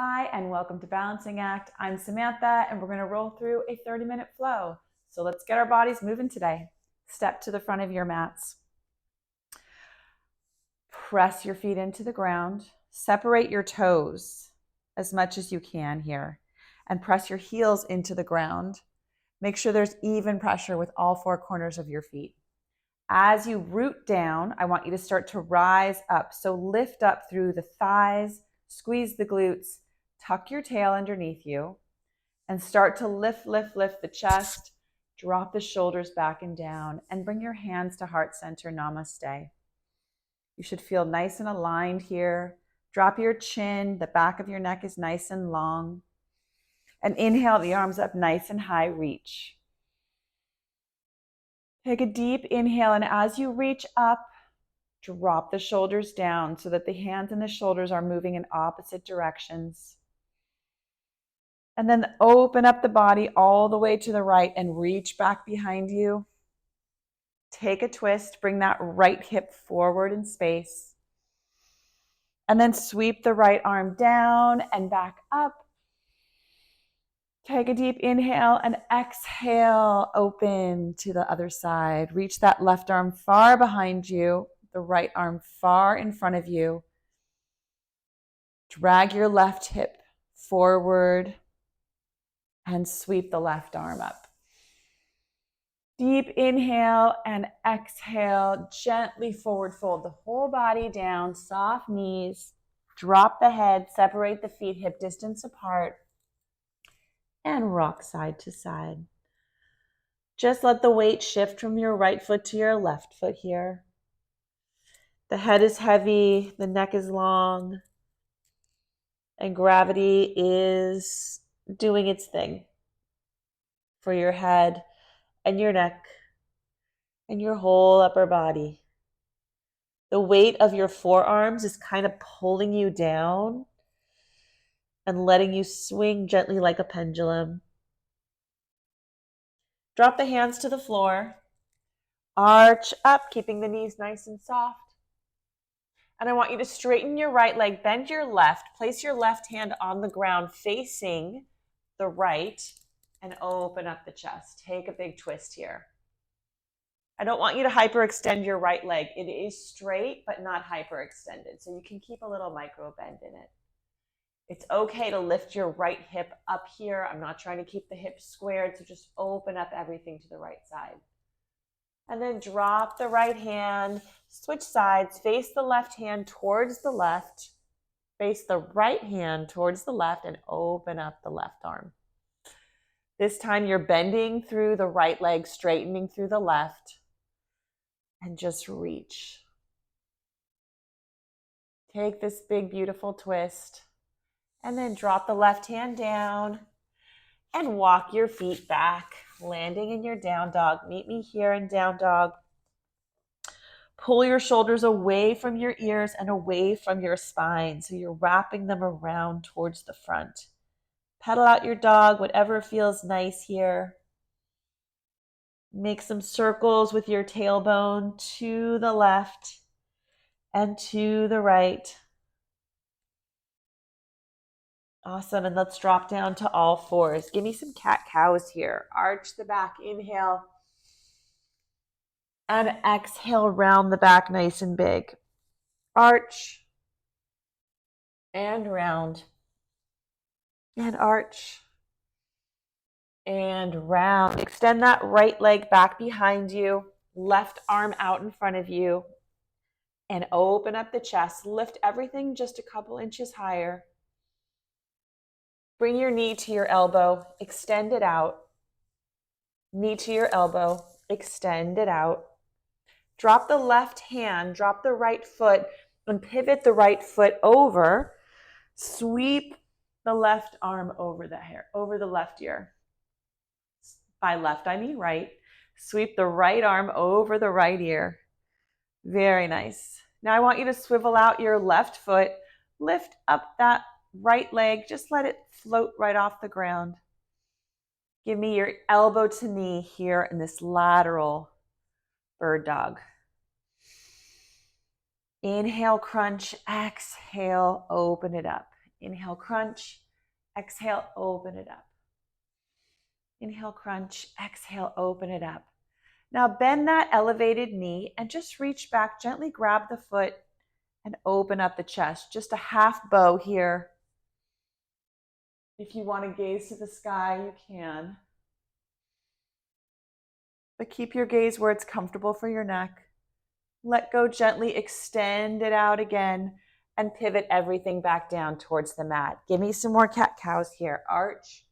Hi, and welcome to Balancing Act. I'm Samantha, and we're going to roll through a 30-minute flow. So let's get our bodies moving today. Step to the front of your mats. Press your feet into the ground. Separate your toes as much as you can here, and press your heels into the ground. Make sure there's even pressure with all four corners of your feet. As you root down, I want you to start to rise up. So lift up through the thighs, squeeze the glutes, tuck your tail underneath you, and start to lift the chest, drop the shoulders back and down, and bring your hands to heart center, namaste. You should feel nice and aligned here. Drop your chin, the back of your neck is nice and long. And inhale the arms up nice and high, reach. Take a deep inhale, and as you reach up, drop the shoulders down so that the hands and the shoulders are moving in opposite directions. And then open up the body all the way to the right and reach back behind you. Take a twist, bring that right hip forward in space. And then sweep the right arm down and back up. Take a deep inhale and exhale, open to the other side. Reach that left arm far behind you, the right arm far in front of you. Drag your left hip forward and sweep the left arm up. Deep inhale and exhale, gently forward fold the whole body down, soft knees, drop the head, separate the feet hip distance apart, and rock side to side. Just let the weight shift from your right foot to your left foot here. The head is heavy, the neck is long, and gravity is doing its thing for your head and your neck and your whole upper body. The weight of your forearms is kind of pulling you down and letting you swing gently like a pendulum. Drop the hands to the floor. Arch up, keeping the knees nice and soft. And I want you to straighten your right leg, bend your left, place your left hand on the ground facing the right, and open up the chest. Take a big twist here. I don't want you to hyperextend your right leg. It is straight, but not hyperextended. So you can keep a little micro bend in it. It's okay to lift your right hip up here. I'm not trying to keep the hips squared, so just open up everything to the right side. And then drop the right hand, switch sides, face the left hand towards the left, face the right hand towards the left, and open up the left arm. This time you're bending through the right leg, straightening through the left, and just reach. Take this big, beautiful twist, and then drop the left hand down and walk your feet back, landing in your down dog. Meet me here in down dog. Pull your shoulders away from your ears and away from your spine, so you're wrapping them around towards the front. Pedal out your dog, whatever feels nice here. Make some circles with your tailbone to the left and to the right. Awesome, and let's drop down to all fours. Give me some cat-cows here. Arch the back, inhale. And exhale, round the back nice and big. Arch. And round. And arch. And round. Extend that right leg back behind you. Left arm out in front of you. And open up the chest. Lift everything just a couple inches higher. Bring your knee to your elbow, extend it out. Knee to your elbow, extend it out. Drop the left hand, drop the right foot, and pivot the right foot over. Sweep the left arm over the left ear. By left, I mean right. Sweep the right arm over the right ear. Very nice. Now I want you to swivel out your left foot, lift up that right leg, just let it float right off the ground. Give me your elbow to knee here in this lateral bird dog. Inhale, crunch, exhale, open it up. Inhale, crunch. Exhale, open it up. Inhale, crunch. Exhale, open it up. Now bend that elevated knee and just reach back, gently grab the foot and open up the chest. Just a half bow here. If you want to gaze to the sky, you can. But keep your gaze where it's comfortable for your neck. Let go gently, extend it out again, and pivot everything back down towards the mat. Give me some more cat-cows here. Arch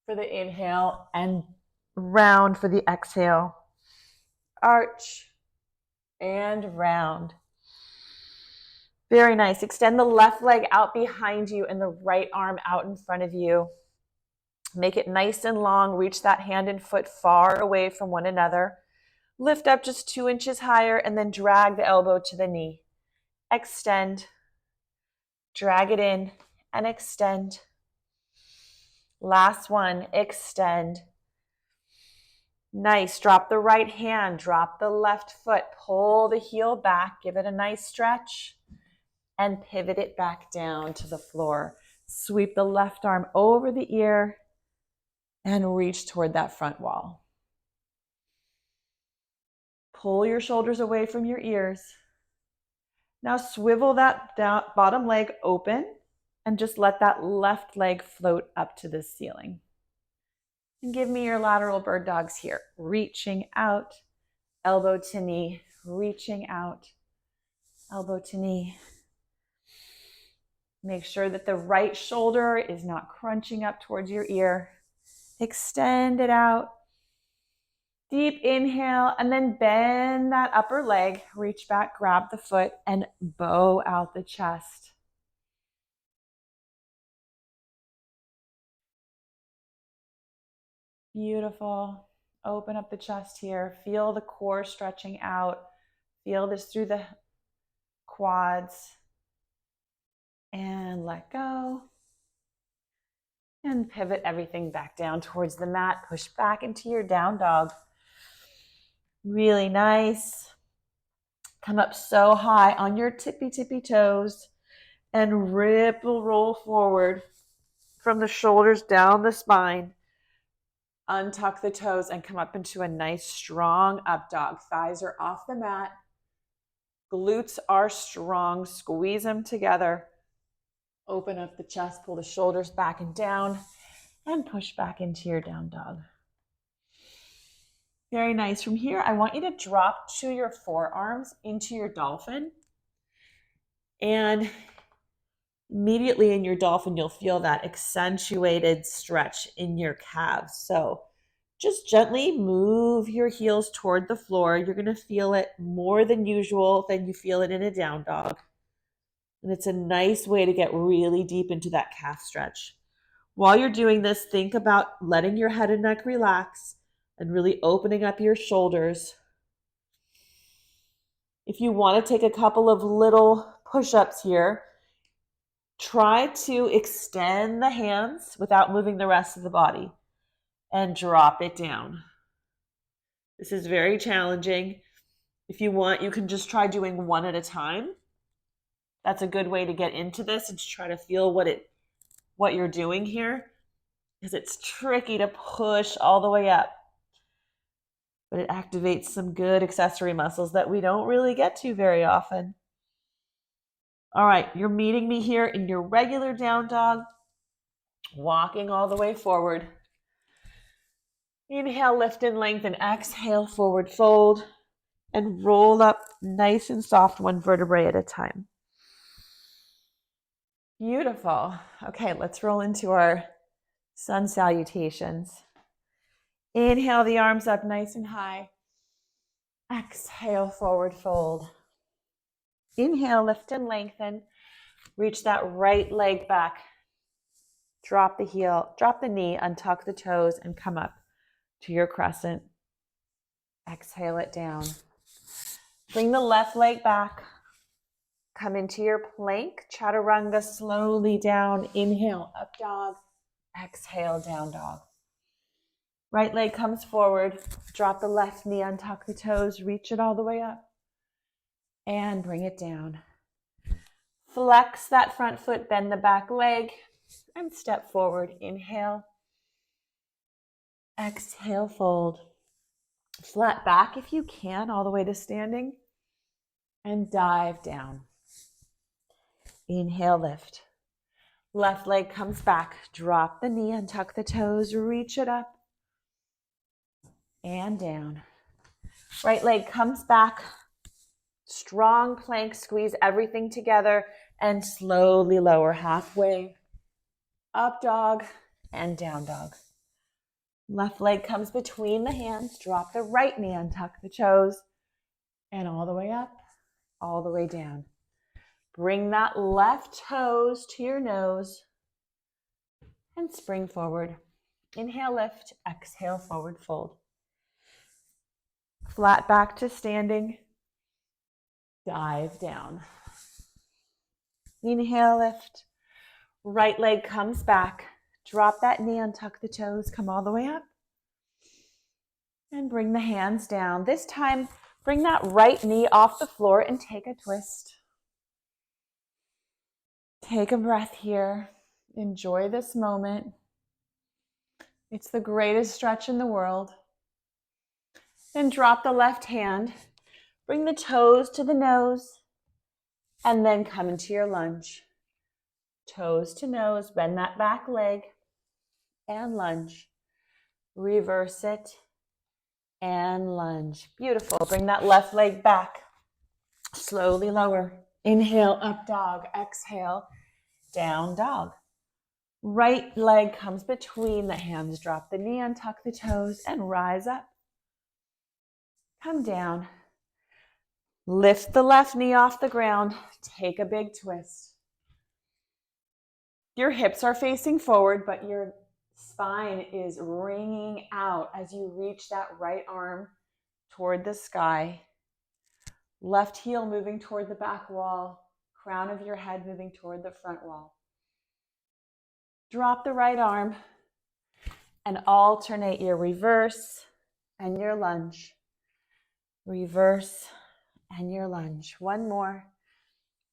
for the inhale and round for the exhale. Arch and round. Very nice. Extend the left leg out behind you and the right arm out in front of you. Make it nice and long. Reach that hand and foot far away from one another. Lift up just 2 inches higher and then drag the elbow to the knee. Extend. Drag it in and extend. Last one. Extend. Nice. Drop the right hand. Drop the left foot. Pull the heel back. Give it a nice stretch. And pivot it back down to the floor. Sweep the left arm over the ear and reach toward that front wall. Pull your shoulders away from your ears. Now swivel that bottom leg open and just let that left leg float up to the ceiling. And give me your lateral bird dogs here. Reaching out, elbow to knee, reaching out, elbow to knee. Make sure that the right shoulder is not crunching up towards your ear. Extend it out. Deep inhale, and then bend that upper leg. Reach back, grab the foot, and bow out the chest. Beautiful. Open up the chest here. Feel the core stretching out. Feel this through the quads. And let go. And pivot everything back down towards the mat. Push back into your down dog. Really nice. Come up so high on your tippy toes and ripple roll forward from the shoulders down the spine. Untuck the toes and come up into a nice strong up dog. Thighs are off the mat. Glutes are strong. Squeeze them together. Open up the chest, pull the shoulders back and down, and push back into your down dog. Very nice. From here, I want you to drop to your forearms into your dolphin. And immediately in your dolphin, you'll feel that accentuated stretch in your calves. So just gently move your heels toward the floor. You're going to feel it more than usual than you feel it in a down dog. And it's a nice way to get really deep into that calf stretch. While you're doing this, think about letting your head and neck relax and really opening up your shoulders. If you want to take a couple of little push-ups here, try to extend the hands without moving the rest of the body and drop it down. This is very challenging. If you want, you can just try doing one at a time. That's a good way to get into this and to try to feel what you're doing here, because it's tricky to push all the way up. But it activates some good accessory muscles that we don't really get to very often. All right, you're meeting me here in your regular down dog, walking all the way forward. Inhale, lift and lengthen. Exhale, forward fold, and roll up nice and soft, one vertebrae at a time. Beautiful. Okay, let's roll into our sun salutations. Inhale the arms up nice and high. Exhale, forward fold. Inhale, lift and lengthen. Reach that right leg back. Drop the heel, drop the knee, untuck the toes, and come up to your crescent. Exhale it down. Bring the left leg back. Come into your plank, chaturanga, slowly down. Inhale, up dog. Exhale, down dog. Right leg comes forward. Drop the left knee, untuck the toes, reach it all the way up. And bring it down. Flex that front foot, bend the back leg, and step forward. Inhale. Exhale, fold. Flat back if you can, all the way to standing. And dive down. Inhale, lift. Left leg comes back. Drop the knee and tuck the toes. Reach it up. And down. Right leg comes back. Strong plank, squeeze everything together and slowly lower halfway. Up dog and down dog. Left leg comes between the hands. Drop the right knee and tuck the toes. And all the way up, all the way down. Bring that left toes to your nose and spring forward. Inhale, lift. Exhale, forward fold. Flat back to standing. Dive down. Inhale, lift. Right leg comes back. Drop that knee and tuck the toes. Come all the way up. And bring the hands down. This time, bring that right knee off the floor and take a twist. Take a breath here. Enjoy this moment. It's the greatest stretch in the world. Then drop the left hand. Bring the toes to the nose. And then come into your lunge. Toes to nose. Bend that back leg. And lunge. Reverse it. And lunge. Beautiful. Bring that left leg back. Slowly lower. Inhale, up dog. Exhale, down dog. Right leg comes between the hands. Drop the knee and tuck the toes and rise up. Come down. Lift the left knee off the ground. Take a big twist. Your hips are facing forward, but your spine is ringing out as you reach that right arm toward the sky. Left heel moving toward the back wall. Crown of your head moving toward the front wall. Drop the right arm and alternate your reverse and your lunge. Reverse and your lunge. One more.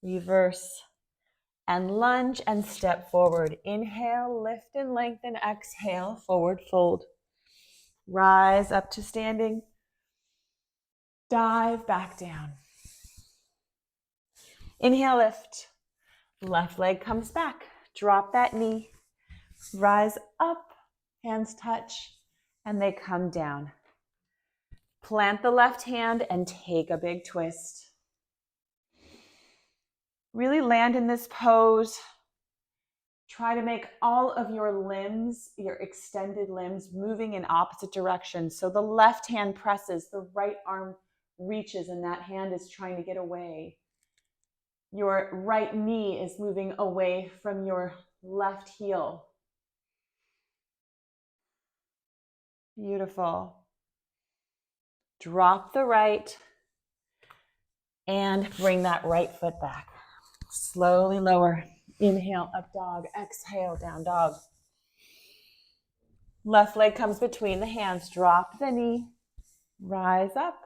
Reverse and lunge and step forward. Inhale, lift and lengthen. Exhale, forward fold. Rise up to standing. Dive back down. Inhale, lift. Left leg comes back. Drop that knee. Rise up. Hands touch and they come down. Plant the left hand and take a big twist. Really land in this pose. Try to make all of your limbs, your extended limbs, moving in opposite directions. So the left hand presses, the right arm reaches, and that hand is trying to get away. Your right knee is moving away from your left heel. Beautiful. Drop the right and bring that right foot back. Slowly lower. Inhale, up dog. Exhale, down dog. Left leg comes between the hands. Drop the knee. Rise up.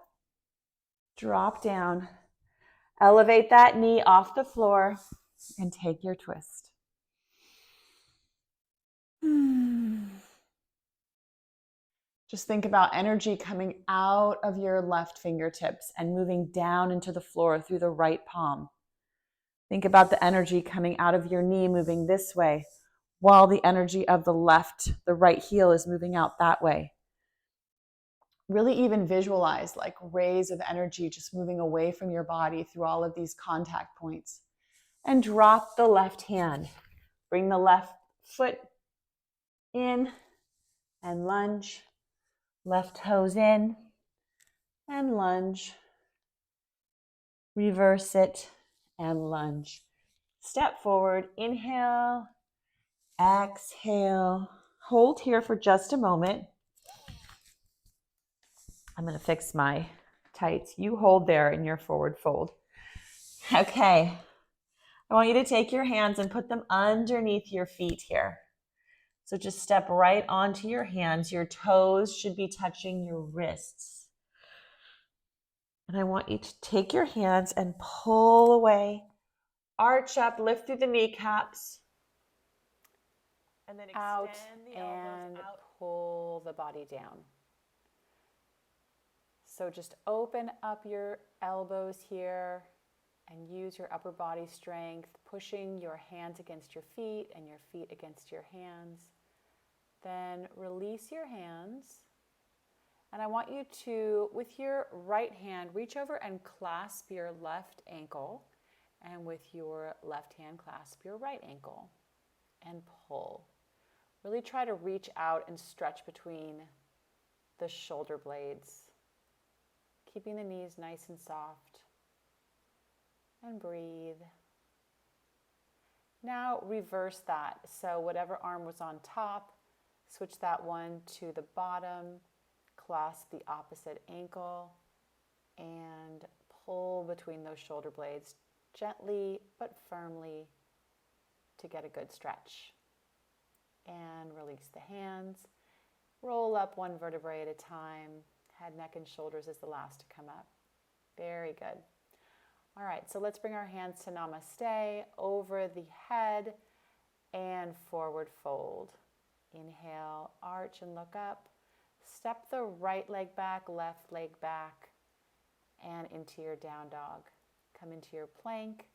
Drop down. Elevate that knee off the floor and take your twist. Just think about energy coming out of your left fingertips and moving down into the floor through the right palm. Think about the energy coming out of your knee moving this way, while the energy of the right heel is moving out that way. Really even visualize like rays of energy just moving away from your body through all of these contact points. And drop the left hand. Bring the left foot in and lunge. Left toes in and lunge. Reverse it and lunge. Step forward, inhale, exhale. Hold here for just a moment. I'm going to fix my tights. You hold there in your forward fold. Okay. I want you to take your hands and put them underneath your feet here. So just step right onto your hands. Your toes should be touching your wrists. And I want you to take your hands and pull away Arch up, lift through the kneecaps. And then Out extend the and elbows out. pull the body down. So just open up your elbows here and use your upper body strength, pushing your hands against your feet and your feet against your hands. Then release your hands. And I want you to, with your right hand, reach over and clasp your left ankle. And with your left hand, clasp your right ankle and pull. Really try to reach out and stretch between the shoulder blades, keeping the knees nice and soft. And breathe. Now reverse that. So whatever arm was on top, switch that one to the bottom, clasp the opposite ankle, and pull between those shoulder blades gently but firmly to get a good stretch. And release the hands. Roll up one vertebrae at a time. Head, neck, and shoulders is the last to come up. Very good. All right, so let's bring our hands to namaste, over the head and forward fold. Inhale, arch and look up. Step the right leg back, left leg back, and into your down dog. Come into your plank,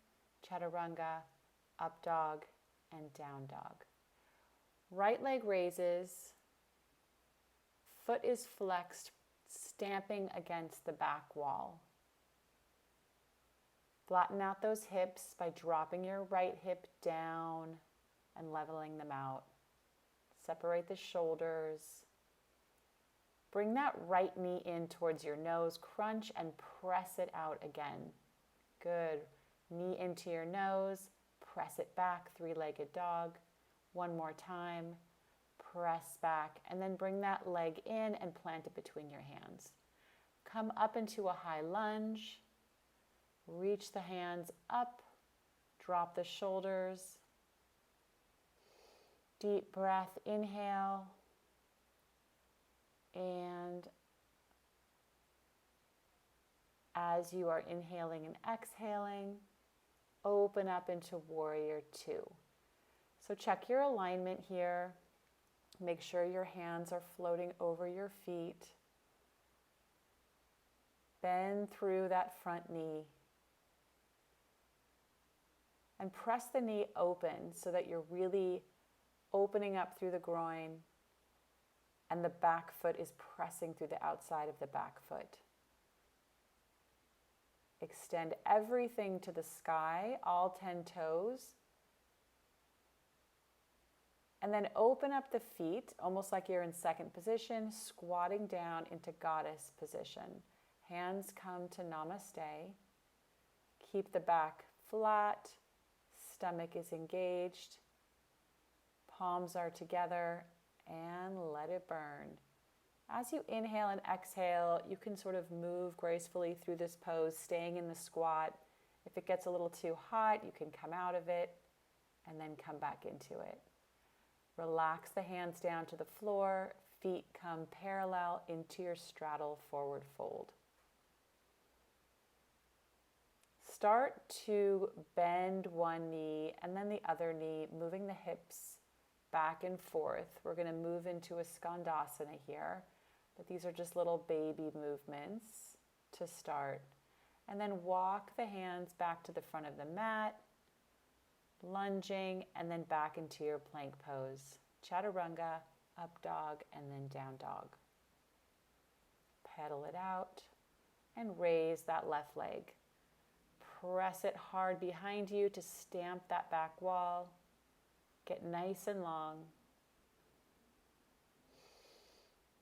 chaturanga, up dog, and down dog. Right leg raises, foot is flexed, stamping against the back wall. Flatten out those hips by dropping your right hip down and leveling them out. Separate the shoulders. Bring that right knee in towards your nose. Crunch and press it out again. Good. Knee into your nose. Press it back, three-legged dog. One more time. Press back. And then bring that leg in and plant it between your hands. Come up into a high lunge. Reach the hands up, drop the shoulders. Deep breath, inhale. And as you are inhaling and exhaling, open up into warrior two. So check your alignment here. Make sure your hands are floating over your feet. Bend through that front knee. And press the knee open so that you're really opening up through the groin and the back foot is pressing through the outside of the back foot. Extend everything to the sky, all 10 toes. And then open up the feet, almost like you're in second position, squatting down into goddess position. Hands come to namaste. Keep the back flat. Stomach is engaged, palms are together, and let it burn. As you inhale and exhale, you can sort of move gracefully through this pose, staying in the squat. If it gets a little too hot, you can come out of it and then come back into it. Relax the hands down to the floor, feet come parallel into your straddle forward fold. Start to bend one knee and then the other knee, moving the hips back and forth. We're going to move into a skandasana here, but these are just little baby movements to start. And then walk the hands back to the front of the mat, lunging, and then back into your plank pose. Chaturanga, up dog, and then down dog. Pedal it out and raise that left leg. Press it hard behind you to stamp that back wall. Get nice and long.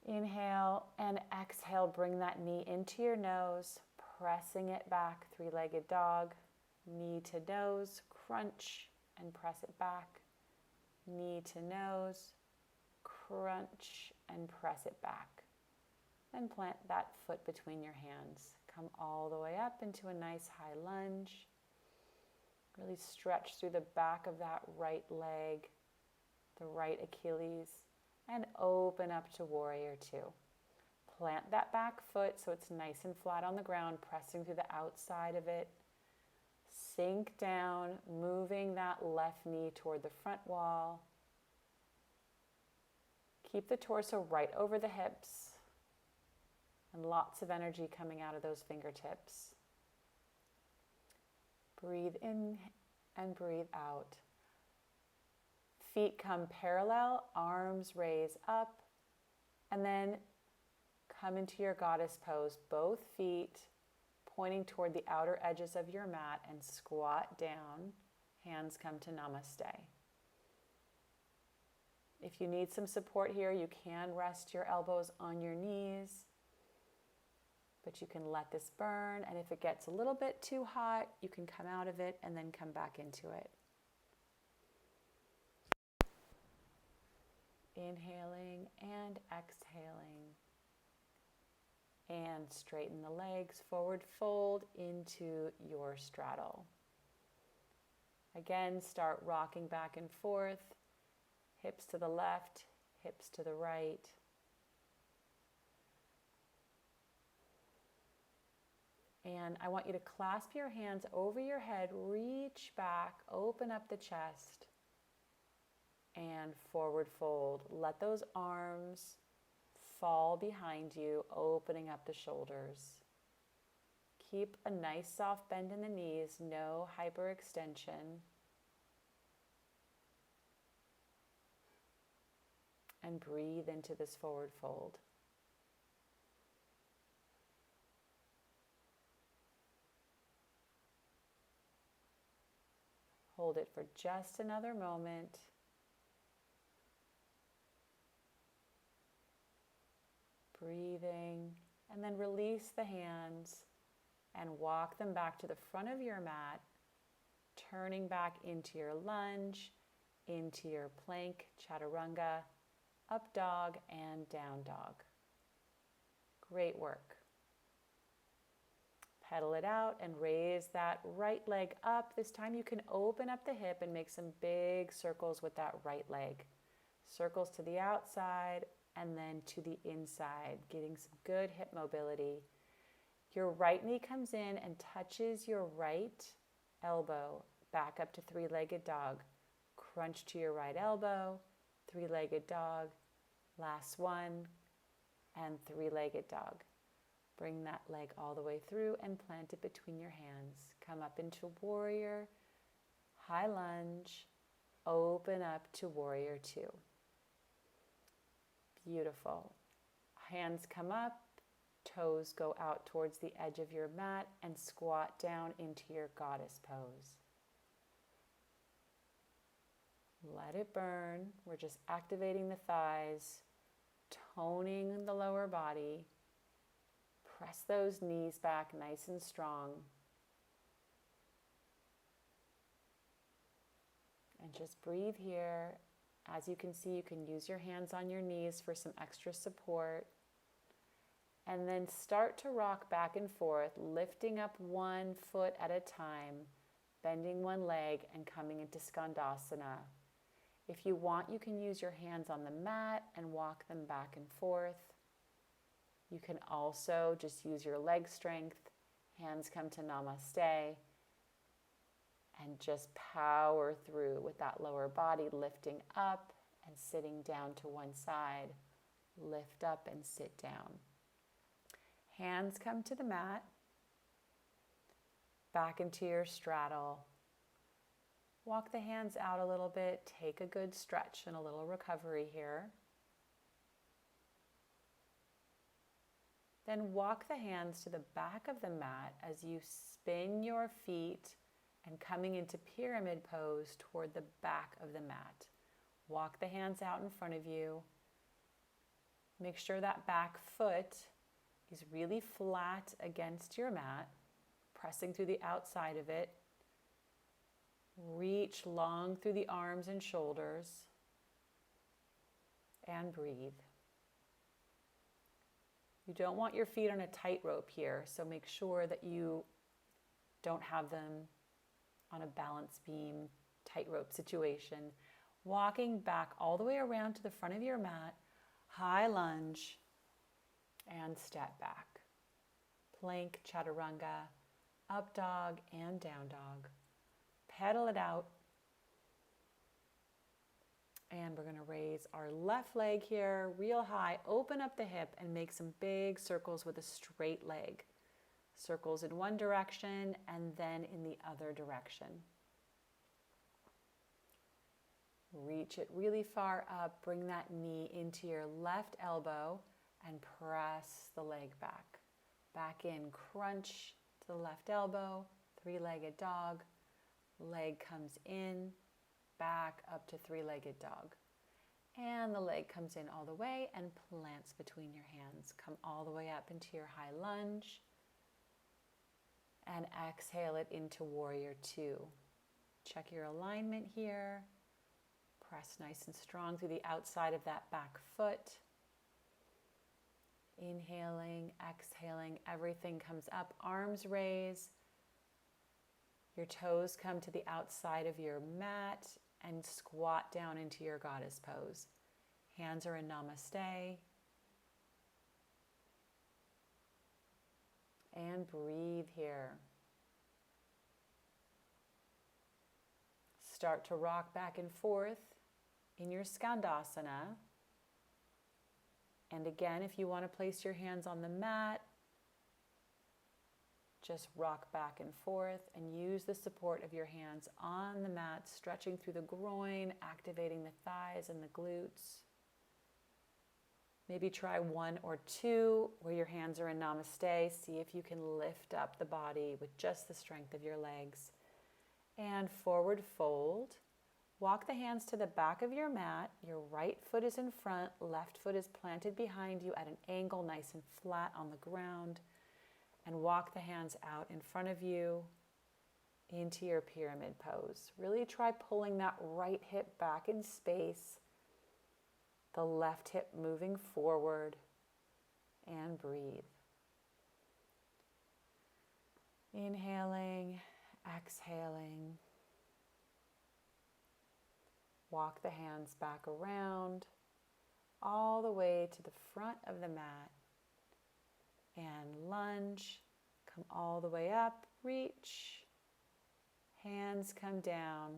Inhale and exhale, bring that knee into your nose, pressing it back, three-legged dog. Knee to nose, crunch and press it back. Knee to nose, crunch and press it back. Then plant that foot between your hands. Come all the way up into a nice high lunge. Really stretch through the back of that right leg, the right Achilles, and open up to warrior two. Plant that back foot so it's nice and flat on the ground, pressing through the outside of it. Sink down, moving that left knee toward the front wall. Keep the torso right over the hips and lots of energy coming out of those fingertips. Breathe in and breathe out. Feet come parallel, arms raise up, and then come into your goddess pose. Both feet pointing toward the outer edges of your mat and squat down. Hands come to namaste. If you need some support here, you can rest your elbows on your knees, but you can let this burn. And if it gets a little bit too hot, you can come out of it and then come back into it. Inhaling and exhaling. And straighten the legs, forward fold into your straddle. Again, start rocking back and forth, hips to the left, hips to the right. And I want you to clasp your hands over your head, reach back, open up the chest, and forward fold. Let those arms fall behind you, opening up the shoulders. Keep a nice soft bend in the knees, no hyperextension. And breathe into this forward fold. Hold it for just another moment. Breathing, and then release the hands and walk them back to the front of your mat, turning back into your lunge, into your plank, chaturanga, up dog, and down dog. Great work. Pedal it out and raise that right leg up. This time you can open up the hip and make some big circles with that right leg. Circles to the outside and then to the inside, getting some good hip mobility. Your right knee comes in and touches your right elbow, back up to three-legged dog. Crunch to your right elbow, three-legged dog, last one, and three-legged dog. Bring that leg all the way through and plant it between your hands. Come up into warrior, high lunge, open up to warrior two. Beautiful. Hands come up, toes go out towards the edge of your mat and squat down into your goddess pose. Let it burn. We're just activating the thighs, toning the lower body. Press those knees back nice and strong. And just breathe here. As you can see, you can use your hands on your knees for some extra support. And then start to rock back and forth, lifting up one foot at a time, bending one leg and coming into Skandasana. If you want, you can use your hands on the mat and walk them back and forth. You can also just use your leg strength. Hands come to Namaste. And just power through with that lower body, lifting up and sitting down to one side. Lift up and sit down. Hands come to the mat. Back into your straddle. Walk the hands out a little bit. Take a good stretch and a little recovery here. Then walk the hands to the back of the mat as you spin your feet and coming into pyramid pose toward the back of the mat. Walk the hands out in front of you. Make sure that back foot is really flat against your mat, pressing through the outside of it. Reach long through the arms and shoulders and breathe. You don't want your feet on a tightrope here, so make sure that you don't have them on a balance beam tightrope situation. Walking back all the way around to the front of your mat, high lunge, and step back. Plank, chaturanga, up dog and down dog. Pedal it out. And we're going to raise our left leg here real high, open up the hip and make some big circles with a straight leg. Circles in one direction and then in the other direction. Reach it really far up, bring that knee into your left elbow and press the leg back. Back in, crunch to the left elbow, three-legged dog. Leg comes in, back up to three-legged dog. And the leg comes in all the way and plants between your hands. Come all the way up into your high lunge. And exhale it into warrior two. Check your alignment here. Press nice and strong through the outside of that back foot. Inhaling, exhaling, everything comes up. Arms raise. Your toes come to the outside of your mat and squat down into your goddess pose. Hands are in namaste. And breathe here. Start to rock back and forth in your skandasana. And again, if you want to place your hands on the mat, just rock back and forth and use the support of your hands on the mat, stretching through the groin, activating the thighs and the glutes. Maybe try one or two where your hands are in namaste. See if you can lift up the body with just the strength of your legs. And forward fold. Walk the hands to the back of your mat. Your right foot is in front, left foot is planted behind you at an angle, nice and flat on the ground. And walk the hands out in front of you into your pyramid pose. Really try pulling that right hip back in space. The left hip moving forward. And breathe. Inhaling, exhaling. Walk the hands back around all the way to the front of the mat. And lunge, come all the way up, reach, hands come down,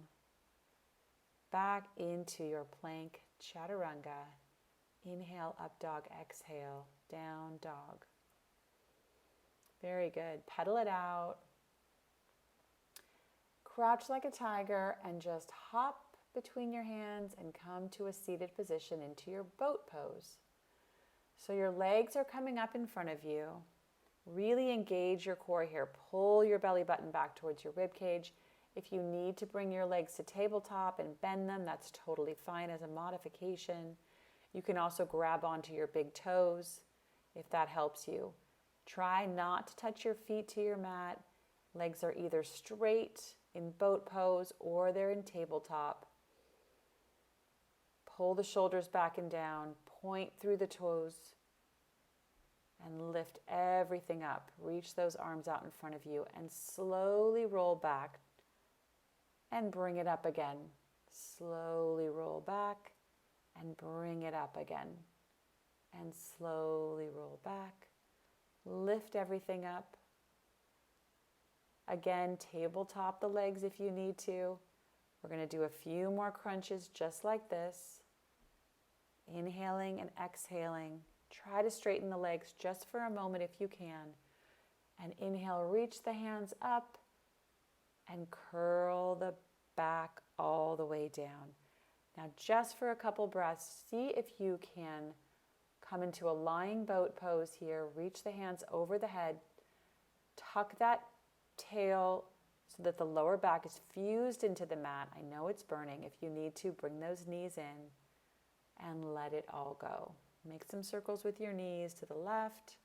back into your plank chaturanga. Inhale, up dog, exhale, down dog. Very good. Pedal it out. Crouch like a tiger and just hop between your hands and come to a seated position into your boat pose. So your legs are coming up in front of you. Really engage your core here. Pull your belly button back towards your rib cage. If you need to bring your legs to tabletop and bend them, that's totally fine as a modification. You can also grab onto your big toes if that helps you. Try not to touch your feet to your mat. Legs are either straight in boat pose or they're in tabletop. Pull the shoulders back and down, point through the toes, and lift everything up. Reach those arms out in front of you and slowly roll back and bring it up again. Slowly roll back and bring it up again. And slowly roll back. Lift everything up. Again, tabletop the legs if you need to. We're going to do a few more crunches just like this. Inhaling and exhaling. Try to straighten the legs just for a moment if you can. And inhale, reach the hands up and curl the back all the way down. Now just for a couple breaths, see if you can come into a lying boat pose here. Reach the hands over the head. Tuck that tail so that the lower back is fused into the mat. I know it's burning. If you need to, bring those knees in and let it all go. Make some circles with your knees to the left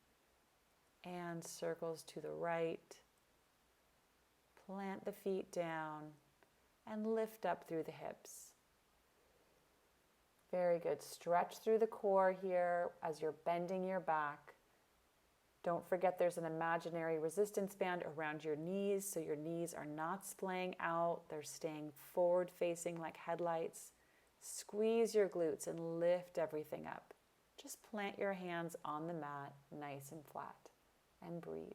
and circles to the right. Plant the feet down and lift up through the hips. Very good. Stretch through the core here as you're bending your back. Don't forget there's an imaginary resistance band around your knees, so your knees are not splaying out. They're staying forward facing like headlights. Squeeze your glutes and lift everything up. Just plant your hands on the mat, nice and flat, and breathe.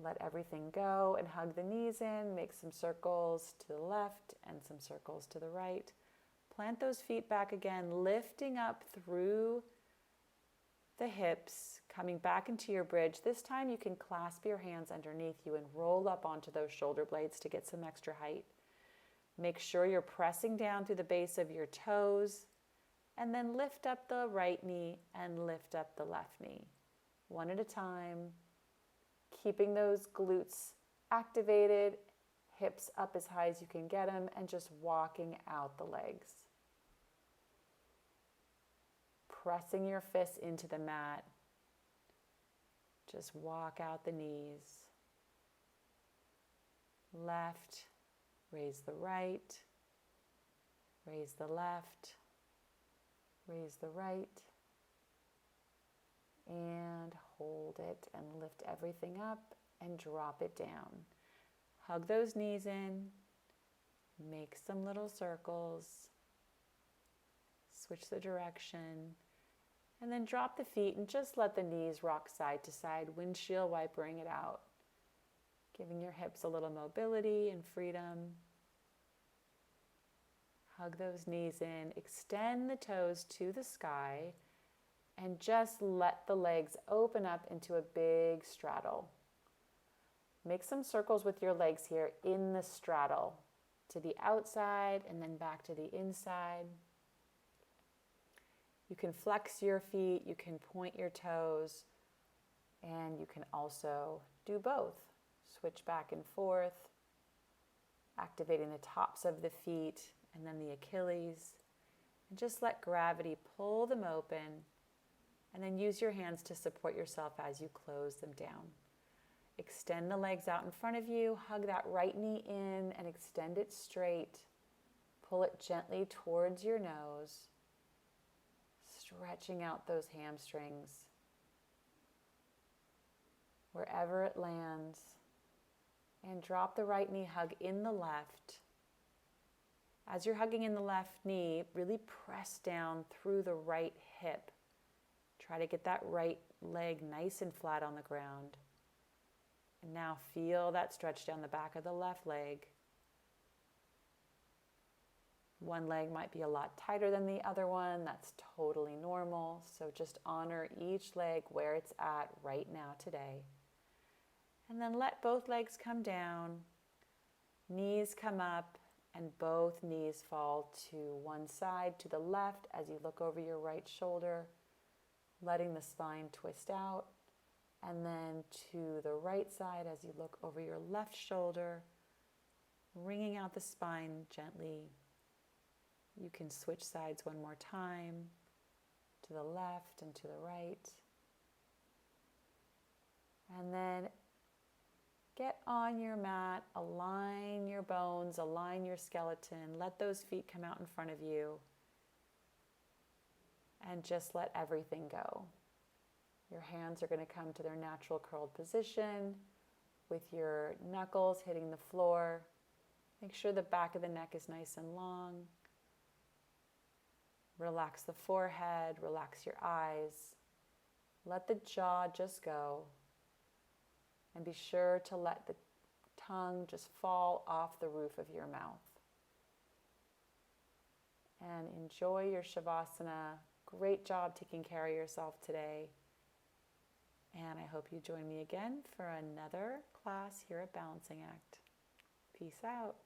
Let everything go and hug the knees in. Make some circles to the left and some circles to the right. Plant those feet back again, lifting up through the hips, coming back into your bridge. This time you can clasp your hands underneath you and roll up onto those shoulder blades to get some extra height. Make sure you're pressing down through the base of your toes, and then lift up the right knee and lift up the left knee. One at a time, keeping those glutes activated, hips up as high as you can get them, and just walking out the legs. Pressing your fists into the mat. Just walk out the knees. Left, raise the right, raise the left, raise the right, and hold it and lift everything up and drop it down. Hug those knees in, make some little circles, switch the direction, and then drop the feet and just let the knees rock side to side, windshield wipering it out, giving your hips a little mobility and freedom. Hug those knees in, extend the toes to the sky, and just let the legs open up into a big straddle. Make some circles with your legs here in the straddle, to the outside and then back to the inside. You can flex your feet, you can point your toes, and you can also do both. Switch back and forth, activating the tops of the feet and then the Achilles. And just let gravity pull them open, and then use your hands to support yourself as you close them down. Extend the legs out in front of you, hug that right knee in and extend it straight. Pull it gently towards your nose, stretching out those hamstrings. Wherever it lands, and drop the right knee, hug in the left. As you're hugging in the left knee, really press down through the right hip. Try to get that right leg nice and flat on the ground. And now feel that stretch down the back of the left leg. One leg might be a lot tighter than the other one. That's totally normal. So just honor each leg where it's at right now today. And then let both legs come down, knees come up, and both knees fall to one side, to the left as you look over your right shoulder, letting the spine twist out, and then to the right side as you look over your left shoulder, wringing out the spine gently. You can switch sides one more time, to the left and to the right. And then get on your mat, align your bones, align your skeleton, let those feet come out in front of you, and just let everything go. Your hands are going to come to their natural curled position with your knuckles hitting the floor. Make sure the back of the neck is nice and long. Relax the forehead, relax your eyes. Let the jaw just go. And be sure to let the tongue just fall off the roof of your mouth. And enjoy your Shavasana. Great job taking care of yourself today. And I hope you join me again for another class here at Balancing Act. Peace out.